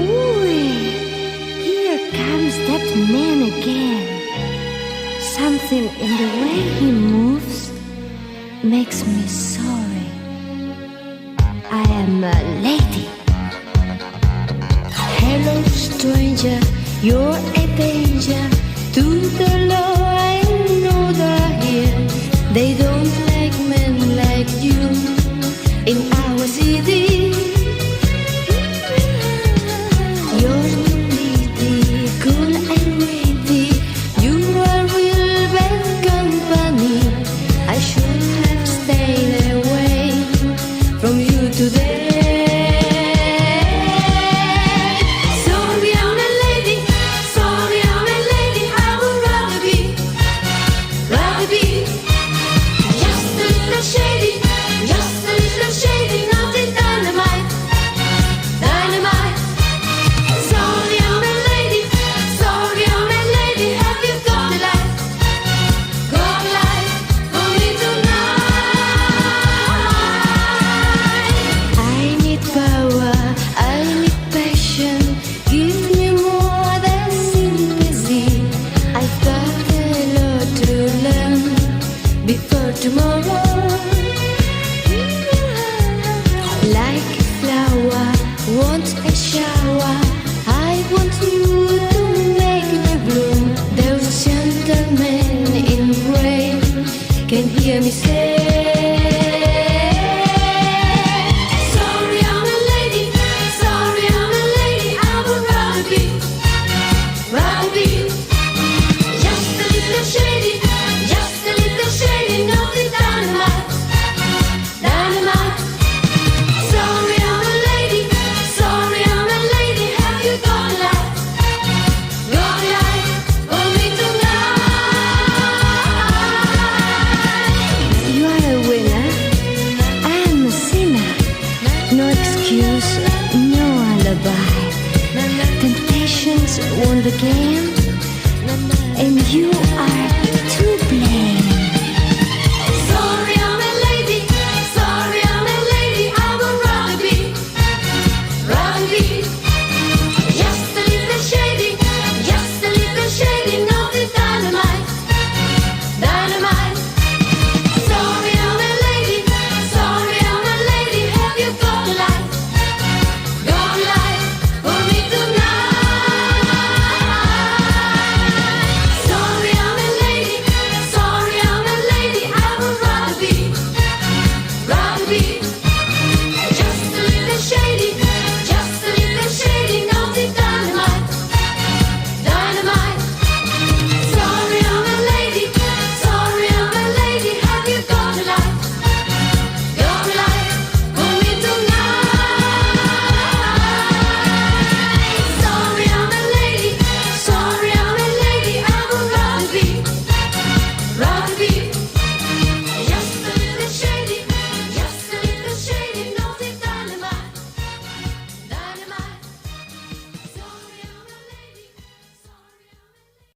Ooh, here comes that man again. Something in the way he moves makes me sorry. I am a lady. Hello, stranger, you're a danger to the law. I know they're here. They don't like men like you in our city. You're pretty, cool and witty. You are real bad company. I should have stayed away from you today. Sorry, I'm a lady. Sorry, I'm a lady. I would rather be just a little shady, just a little shady, nothing dynamite, dynamite. Sorry, I'm a lady. Sorry, I'm a lady. Have you got a life for me tonight? I need power, I need passion. Give me more than sympathy. I've got a lot to learn before tomorrow. Like a flower, want a shower. I want you to make me bloom. Those gentlemen in gray can hear me say, sorry, I'm a lady. Sorry, I'm a lady. I would rather be just a little shady, just a little shady, nothing dynamite, dynamite. Sorry, I'm a lady. Sorry, I'm a lady. Have you got a life for me tonight? You are a winner. I am a sinner. No excuse, no alibi. Temptations won the game, and you are too